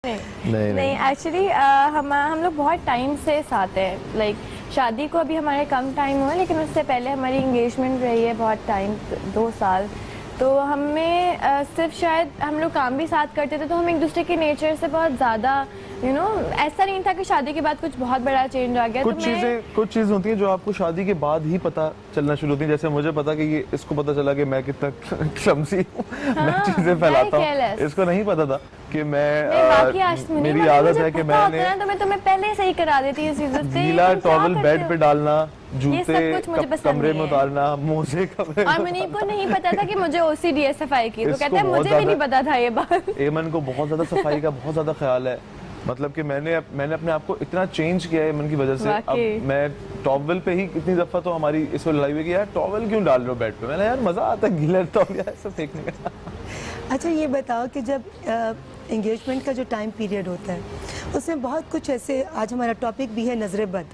नहीं एक्चुअली हम लोग बहुत टाइम से साथ हैं। लाइक शादी को अभी हमारे कम टाइम हुआ, लेकिन उससे पहले हमारी इंगेजमेंट रही है बहुत टाइम, 2 साल। तो हमें सिर्फ शायद हम लोग काम भी साथ करते थे, तो हम एक दूसरे के नेचर से बहुत ज़्यादा ऐसा नहीं था कि शादी के बाद कुछ बहुत बड़ा चेंज आ गया। कुछ चीज़ें होती हैं जो आपको शादी के बाद ही पता चलना शुरू होती है। जैसे मुझे पता कि ये इसको पता चला कि मैं कितना क्लमसी हूँ, मैं चीज़ें फैलाता हूँ। इसको नहीं पता था कि मैं मेरी आदत है कि मैंने तो मैं तुम्हें पहले सही करा देती हूँ। गीला टॉवल बेड पे डालना, जूते कमरे में उतारना, मोजे कमरे में। और मुनीब को नहीं पता था कि मुझे ओसीडी है सफाई की, तो कहता है मुझे भी नहीं पता था ये बात। एमन को बहुत ज्यादा सफाई का बहुत ज्यादा ख्याल है। मतलब कि मैंने अपने आप को इतना चेंज किया है एमन की वजह से। अब मैं टॉवल पे ही इतनी दफा तो हमारी इस लड़ाई हुई कि यार टॉवल क्यों डाल रहे हो बेड पे। मैंने यार मजा आता है गीला टॉवल ऐसा फेंकने का। अच्छा ये बताओ कि जब एंगेजमेंट का जो टाइम पीरियड होता है उसमें बहुत कुछ ऐसे, आज हमारा टॉपिक भी है नजर बद,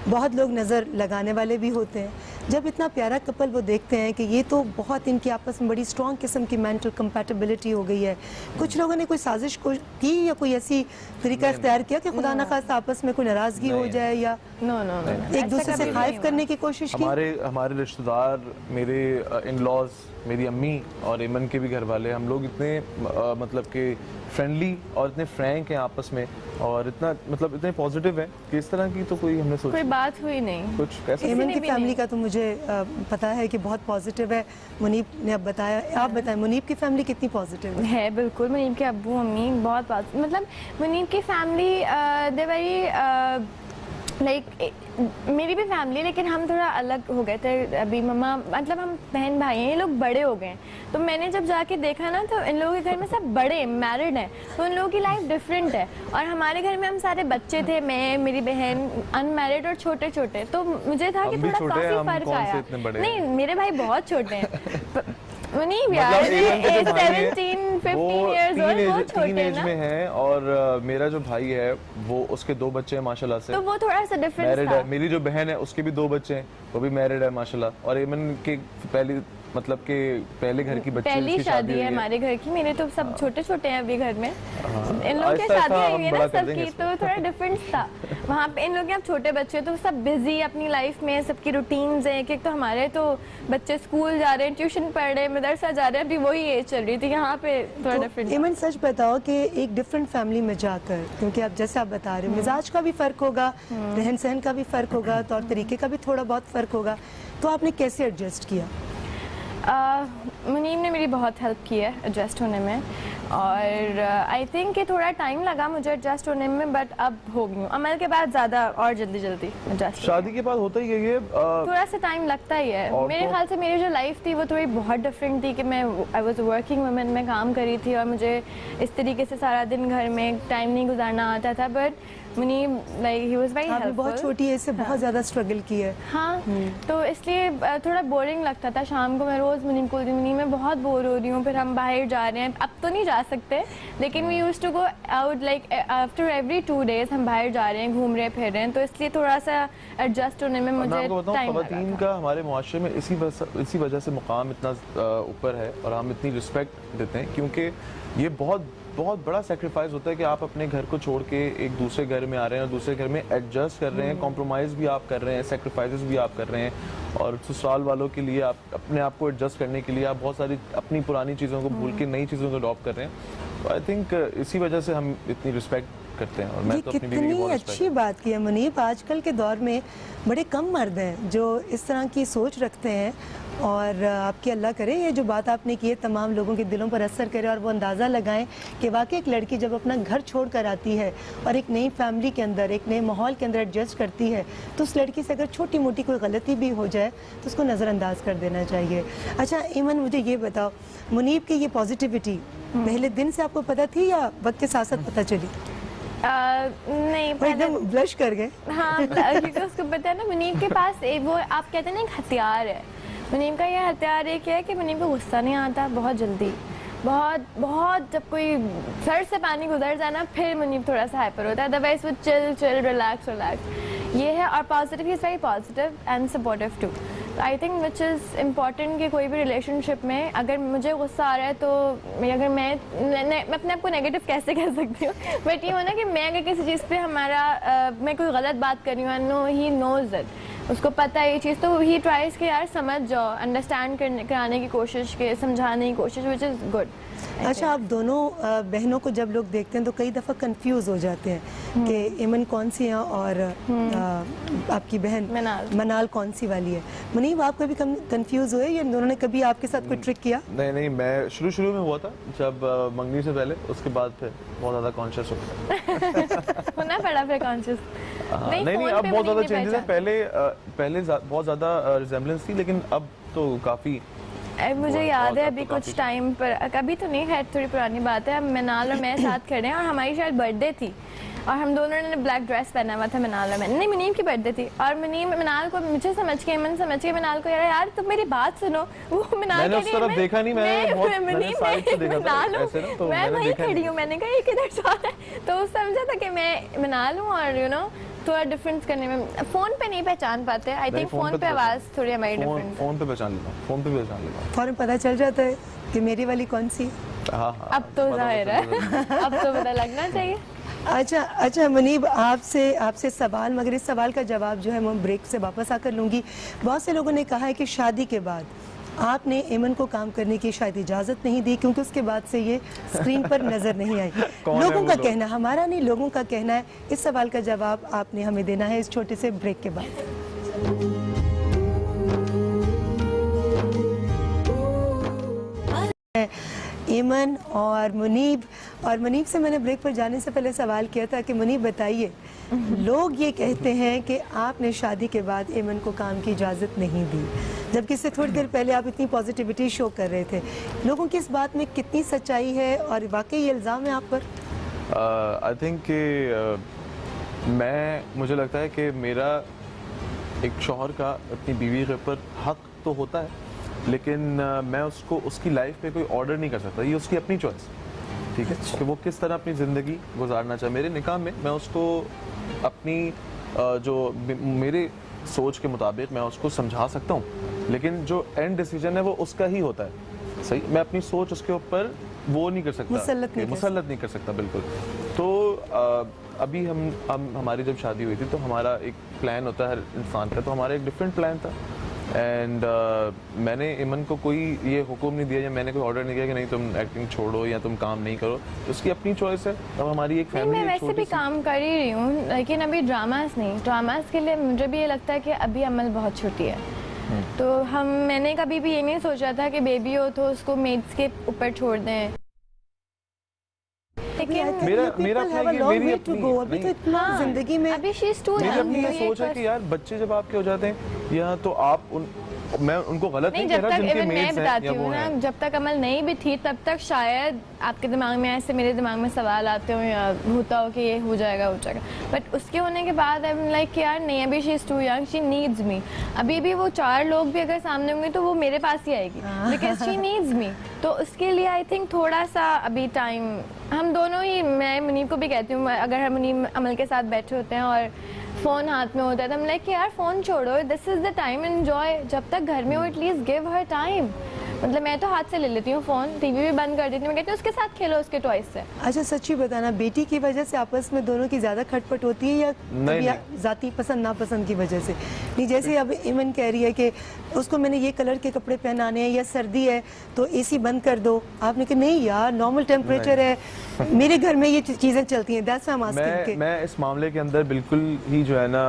बहुत लोग नज़र लगाने वाले भी होते हैं। जब इतना प्यारा कपल वो देखते हैं कि ये तो बहुत इनकी आपस में बड़ी स्ट्रॉन्ग किस्म की मेंटल कंपैटिबिलिटी हो गई है, कुछ लोगों ने कोई साजिश को की या कोई ऐसी तरीका इख्तियार किया कि खुदा न खास्ता आपस में कोई नाराज़गी हो जाए या एक दूसरे से खाइफ करने की कोशिश की? हमारे रिश्तेदार, मेरे इन लॉज, मेरी अम्मी और एमन के भी घर वाले, हम लोग इतने मतलब कि फ्रेंडली और इतने फ्रैंक हैं आपस में, और इतना मतलब इतने पॉजिटिव है कि इस तरह की तो कोई हमने सोचा, कोई बात हुई नहीं कुछ ऐसा। एमन की फैमिली का तो मुझे पता है कि बहुत पॉजिटिव है। मुनीब ने अब बताया, आप बताएं मुनीब की फैमिली कितनी पॉजिटिव है? बिल्कुल, मुनीब के अब्बू अम्मी बहुत मतलब मुनीब की फैमिली दे वेरी लाइक मेरी भी फैमिली, लेकिन हम थोड़ा अलग हो गए थे। अभी मम्मा मतलब हम बहन भाई हैं, ये लोग बड़े हो गए। तो मैंने जब जाके देखा ना, तो इन लोगों के घर में सब बड़े मैरिड हैं, तो इन लोगों की लाइफ डिफरेंट है। और हमारे घर में हम सारे बच्चे थे, मैं, मेरी बहन, अनमैरिड और छोटे छोटे। तो मुझे था कि थोड़ा काफी फर्क आया। नहीं, मेरे भाई बहुत छोटे हैं। मुनीब यार 17-15 years old, वो छोटे हैं ना। में है। और मेरा जो भाई है वो, उसके 2 बच्चे हैं माशाल्लाह से, तो वो थोड़ा सा डिफरेंस था। मेरी जो बहन है उसके भी 2 बच्चे हैं, वो भी मैरिड है माशाल्लाह। और एमन के मतलब के पहले घर की बच्ची, पहली शादी है हमारे घर की। मेरे तो सब छोटे छोटे हैं अभी घर में। इन लोगों की शादी हुई है ना सबकी, तो थोड़ा डिफरेंस था वहाँ पे। इन लोगों के अब छोटे बच्चे तो सब बिजी अपनी लाइफ में, सबकी रूटीन्स हैं। एक तो हमारे तो बच्चे स्कूल जा रहे हैं, ट्यूशन पढ़ रहे हैं, मदरसा जा रहे हैं, अभी वही एज चल रही थी। यहाँ पे थोड़ा डिफरेंट। एमन सच बताओ कि एक डिफरेंट फैमिली में जाकर, क्योंकि आप जैसे आप बता रहे हो मिजाज का भी फर्क होगा, रहन सहन का भी फर्क होगा, तौर तरीके का भी थोड़ा बहुत फर्क होगा, तो आपने कैसे एडजस्ट किया? मुनीब ने मेरी बहुत हेल्प की है एडजस्ट होने में, और आई थिंक कि थोड़ा टाइम लगा मुझे एडजस्ट होने में, बट अब हो गई हूँ। अमल के बाद ज़्यादा और जल्दी एडजस्ट। शादी के बाद होता ही है ये, थोड़ा सा टाइम लगता ही है। मेरे ख्याल से मेरी जो लाइफ थी वो थोड़ी बहुत डिफरेंट थी कि मैं आई वॉज वर्किंग वुमन, में काम करी थी, और मुझे इस तरीके से सारा दिन घर में टाइम नहीं गुजारना आता था। But Munib like he was very helpful. बहुत छोटी है, इससे बहुत ज़्यादा स्ट्रगल की है। हाँ, तो इसलिए थोड़ा बोरिंग लगता था। शाम को मैं रोज़ मुनीब को बोलती, मुनीब मैं बहुत बोर हो रही हूँ, फिर हम बाहर जा रहे हैं। अब तो नहीं जा सकते, लेकिन we used to go out like after every 2 days हम बाहर जा रहे हैं, घूम रहे फिर रहे हैं। तो इसलिए थोड़ा सा एडजस्ट होने में मुझे टाइम लगा। ख़वातीन का हमारे मुआशरे में इसी वजह से मुकाम इतना ऊपर है, और हम इतनी रिस्पेक्ट देते हैं, क्योंकि ये बहुत बड़ा सेक्रीफाइस होता है कि आप अपने घर को छोड़ के एक दूसरे घर में आ रहे हैं, और दूसरे घर में एडजस्ट कर रहे हैं, कॉम्प्रोमाइज़ भी आप कर रहे हैं, सेक्रीफाइसेस भी आप कर रहे हैं, और ससुराल वालों के लिए आप अपने आप को एडजस्ट करने के लिए आप बहुत सारी अपनी पुरानी चीज़ों को भूल के नई चीज़ों को अडॉप्ट कर रहे हैं। तो आई थिंक इसी वजह से हम इतनी रिस्पेक्ट करते हैं। और मैं तो अपनी बीवी की बहुत अच्छी बात की है मुनीब, आजकल के दौर में बड़े कम मर्द हैं जो इस तरह की सोच रखते हैं, और आपकी अल्लाह करे ये जो बात आपने की है तमाम लोगों के दिलों पर असर करे, और वो अंदाज़ा लगाएं कि वाकई एक लड़की जब अपना घर छोड़ कर आती है और एक नई फैमिली के अंदर, एक नए माहौल के अंदर एडजस्ट करती है, तो उस लड़की से अगर छोटी मोटी कोई गलती भी हो जाए तो उसको नज़रअंदाज कर देना चाहिए। अच्छा ईमन, मुझे ये बताओ, मुनीब की ये पॉजिटिविटी पहले दिन से आपको पता थी या वक्त के साथ साथ पता चली? नहीं, एकदम ब्लश कर गए। हाँ, क्योंकि उसको पता है ना, मुनीब के पास वो आप कहते हैं ना एक हथियार है। मुनीब का ये हथियार एक है कि मुनीब को गुस्सा नहीं आता बहुत जल्दी। बहुत जब कोई सर से पानी गुजर जाए ना, फिर मुनीब थोड़ा सा हाइपर होता है, अदरवाइज वो चिल रिलैक्स। ये है। और positive, he is very positive and supportive too. I think which is important कि कोई भी रिलेशनशिप में अगर मुझे गुस्सा आ रहा है तो अगर मैं अपने आप को नेगेटिव कैसे कह सकती हूँ, बट ये होना कि मैं अगर किसी चीज़ पे मैं कोई गलत बात कर रही हूँ, नो ही नोज इट, उसको पता है ये चीज़, तो ही ट्राइज के यार समझ जाओ, अंडरस्टैंड कराने की कोशिश के, समझाने की कोशिश, विच इज़ गुड। अच्छा, आप दोनों बहनों को जब लोग देखते हैं तो कई दफ़ा कंफ्यूज हो जाते हैं कि इमन कौन सी है और आपकी बहन मनाल कौन सी वाली है। मुनीब, आप कभी कंफ्यूज हुए या दोनों ने कभी आपके साथ कोई ट्रिक किया? नहीं, मैं शुरू में हुआ था जब मंगनी से पहले, उसके बाद फिर बहुत ज़्यादा कॉन्शियस हो गया। होना पड़ा फिर कॉन्शियस। नहीं, अब बहुत ज़्यादा चेंजेस है। पहले बहुत ज़्यादा रिजेम्बलेंस थी, लेकिन अब तो काफ़ी। मुझे याद है अभी कुछ टाइम पर, कभी तो नहीं, खैर थोड़ी पुरानी बात है, मनाल और मैं साथ खड़े हैं और हमारी शायद बर्थडे थी और हम दोनों ने ब्लैक ड्रेस पहना हुआ था, मनाल और मैंने, नहीं मुनीम की बर्थडे थी, और मनाल को मुझे समझ के, मन समझ के मनाल को यार तुम मेरी बात सुनो, वो मनाल मैंने उस तरफ देखा नहीं, मैंने साइड से देखा था ऐसे ना, तो मैं वहीं खड़ी हूँ, मैंने कहा ये किधर जा रहा है, तो उस समझा था कि मैं मनाल हूँ और यू नो थोड़ा डिफरेंस करने में, फोन पे नहीं पहचान पाते, आई थिंक फोन पे आवाज थोड़ी हमारी डिफरेंट, फोन पे पहचान लेता हूँ, फोन पे पहचान लेता हूँ, फौरन पता चल जाता है कि मेरी वाली कौन सी। हाँ, अब तो जाहिर है, अब तो पता लगना चाहिए। अच्छा मुनीब, आपसे सवाल, मगर इस सवाल का जवाब जो है मैं ब्रेक से वापस आकर लूँगी। बहुत से लोगों ने कहा है कि शादी के बाद आपने एमन को काम करने की शायद इजाज़त नहीं दी क्योंकि उसके बाद से ये स्क्रीन पर नज़र नहीं आई। लोगों का कहना, हमारा नहीं, लोगों का कहना है। इस सवाल का जवाब आपने हमें देना है इस छोटे से ब्रेक के बाद। एमन और मुनीब से मैंने ब्रेक पर जाने से पहले सवाल किया था कि मुनीब बताइए, लोग ये कहते हैं कि आपने शादी के बाद एमन को काम की इजाज़त नहीं दी, जबकि इससे थोड़ी देर पहले आप इतनी पॉजिटिविटी शो कर रहे थे। लोगों की इस बात में कितनी सच्चाई है और वाकई ये इल्ज़ाम है आप पर? आई थिंक कि मुझे लगता है कि मेरा एक शौहर का अपनी बीवी के ऊपर हक तो होता है, लेकिन मैं उसको उसकी लाइफ पे कोई ऑर्डर नहीं कर सकता, ये उसकी अपनी चॉइस, ठीक है, कि वो किस तरह अपनी ज़िंदगी गुजारना चाहे। मेरे निकाह में मैं उसको अपनी जो मेरे सोच के मुताबिक मैं उसको समझा सकता हूँ, लेकिन जो एंड डिसीजन है वो उसका ही होता है, सही। मैं अपनी सोच उसके ऊपर वो नहीं कर सकता, मुसल्लत नहीं कर सकता, बिल्कुल। तो अभी हमारी जब शादी हुई थी तो हमारा एक प्लान होता है हर इंसान का, तो हमारा एक डिफरेंट प्लान था एंड मैंने इमन को कोई ये हुक्म नहीं दिया या मैंने कोई ऑर्डर नहीं किया कि नहीं तुम एक्टिंग छोड़ो या तुम काम नहीं करो, उसकी अपनी चॉइस है। अब हमारी एक फैमिली, मैं वैसे भी काम कर ही रही हूँ, लेकिन अभी ड्रामास के लिए मुझे भी ये लगता है कि अभी अमल बहुत छोटी है, तो मैंने कभी भी ये नहीं सोचा था कि बेबी हो तो उसको मेड्स के ऊपर छोड़ दें। मेरी अपनी सोच है कि यार बच्चे जब आपके हो जाते हैं या तो आप मैं उनको गलत नहीं कह रहा, जिनके मेड्स हैं या वो हैं। जब तक अमल नहीं भी थी तब तक शायद आपके दिमाग में ऐसे मेरे दिमाग में सवाल आते हो या होता हो कि ये हो जाएगा, बट उसके होने के बाद आई एम लाइक यार नहीं, अभी she is too young, she needs me. अभी भी वो 4 लोग भी अगर सामने होंगे तो वो मेरे पास ही आएगी बिकॉज शी नीड्स मी। तो उसके लिए आई थिंक थोड़ा सा अभी टाइम, हम दोनों ही, मैं मुनीब को भी कहती हूँ, अगर हम मुनीब अमल के साथ बैठे होते हैं और फ़ोन हाथ में होता है तो हम लाइक यार फ़ोन छोड़ो, this is the time, enjoy, जब तक घर में हो एटलीस्ट गिव हर टाइम। मतलब मैं तो हाथ से ले लेती हूँ फ़ोन, टीवी भी बंद कर देती हूँ, मैं कहती हूँ उसके साथ खेलो उसके टॉयज से। अच्छा सच्ची बताना, बेटी की वजह से आपस में दोनों की ज़्यादा खटपट होती है या ज़ाती पसंद नापसंद की वजह से? नहीं, जैसे अब इमन कह रही है कि उसको मैंने ये कलर के कपड़े पहनाने हैं या सर्दी है तो एसी बंद कर दो, आपने कहा नहीं यार नॉर्मल टेम्परेचर है, मेरे घर में ये चीज़ें चलती हैं। That's why I am asking. मैं इस मामले के अंदर बिल्कुल ही जो है ना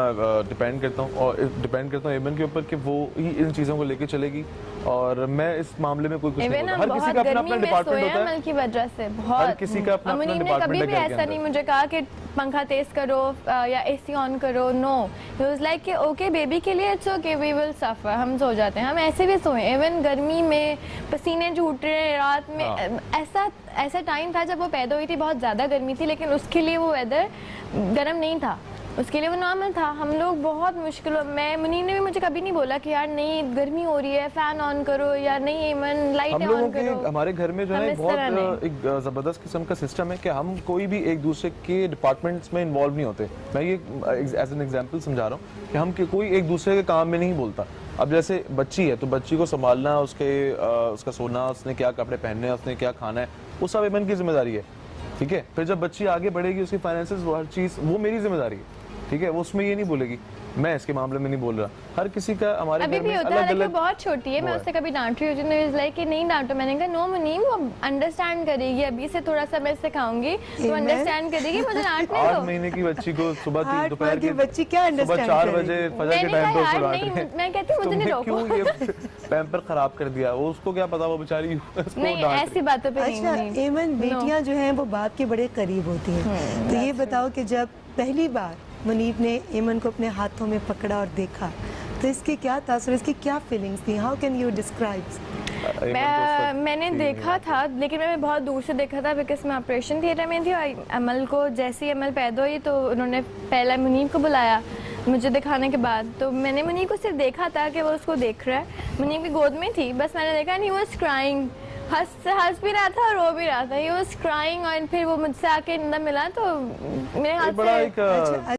डिपेंड करता हूँ इमन के ऊपर कि वो ही इन चीज़ों को लेके चलेगी, और मैं इस मामले में कोई कुछ नहीं बोलता। हर किसी का अपना डिपार्टमेंट होता है, अमल की वजह से बहुत, हर किसी का अपना डिपार्टमेंट है। कभी भी ऐसा नहीं मुझे कहा कि पंखा तेज करो या एसी ऑन करो, नो, ही वाज लाइक कि ओके बेबी के लिए it's okay, we will suffer, हम सो जाते हैं, हम ऐसे भी सोए, इवन गर्मी में पसीने छूट रहे हैं रात में। ऐसा टाइम था जब वो पैदा हुई थी, बहुत ज़्यादा गर्मी थी, लेकिन उसके लिए वो वेदर गर्म नहीं था, उसके लिए वो नॉर्मल था। हम लोग बहुत मुश्किलों में, मुनीर ने भी मुझे कभी नहीं बोला कि यार नहीं गर्मी हो रही है फैन ऑन करो, या नहीं एमन लाइट हम लोगों ऑन के करो। हमारे घर में जो हम है इस बहुत तरह नहीं। एक ज़बरदस्त किस्म का सिस्टम है कि हम कोई भी एक दूसरे के डिपार्टमेंट्स में इन्वॉल्व नहीं होते। मैं ये एज एन एग्जांपल समझा रहा हूँ कि हम कोई एक दूसरे के काम में नहीं बोलता। अब जैसे बच्ची है तो बच्ची को संभालना, उसका सोना, उसने क्या कपड़े पहनने हैं, उसने क्या खाना है, वो सब एमन की जिम्मेदारी है, ठीक है। फिर जब बच्ची आगे बढ़ेगी, उसकी फाइनेंसेस, वो हर चीज़ वो मेरी जिम्मेदारी है, ठीक है। वो उसमें ये नहीं बोलेगी, मैं इसके मामले में नहीं बोल रहा। हर किसी का हमारे अभी घर भी में होता अलग है, अलग बहुत छोटी है, मैं उससे कभी डांट रही हूँ, लाइक कि नहीं डांटो। मैंने कहा नो मुनीम, वो अंडरस्टैंड करेगी, अभी से थोड़ा सा मैं सिखाऊंगी तो अंडरस्टैंड करेगी, मुझे डांटने 8 दो। महीने की बच्ची को सुबह 8 दोपहर की के बच्ची क्या सुबह अंडरस्टैंड 4 बजे फजर के मैंने टाइम पे कहा उसको यार डांट नहीं, रहे हैं। मैं कहती हूँ मुझे नहीं तुमने रोको। क्यों ये पैम्पर खराब कर दिया, वो उसको क्या पता, वो बेचारी उसको नहीं डांट ऐसी बातों पे अच्छा नहीं। एमन, बेटियां जो हैं वो बाप के बड़े करीब होती हैं, तो ये बताओ कि जब पहली बार मुनीब ने एमन को अपने हाथों में पकड़ा और देखा तो इसके क्या तासुर, इसकी क्या फीलिंग्स थी? How can you describe? मैंने देखा था, लेकिन मैंने बहुत दूर से देखा था बिकॉज मैं ऑपरेशन थिएटर में थी, और अमल को जैसे ही अमल पैदा हुई तो उन्होंने पहला मुनीब को बुलाया मुझे दिखाने के बाद। तो मैंने मुनीब को सिर्फ देखा था कि वो उसको देख रहा है, मुनीब की गोद में थी, बस मैंने देखा नहीं, वो क्राइंग, हंस भी रहा था और रो भी रहा था, ही वाज क्राइंग। और फिर वो मुझसे आके अंदर मिला तो मेरे हाथ बड़ा से एक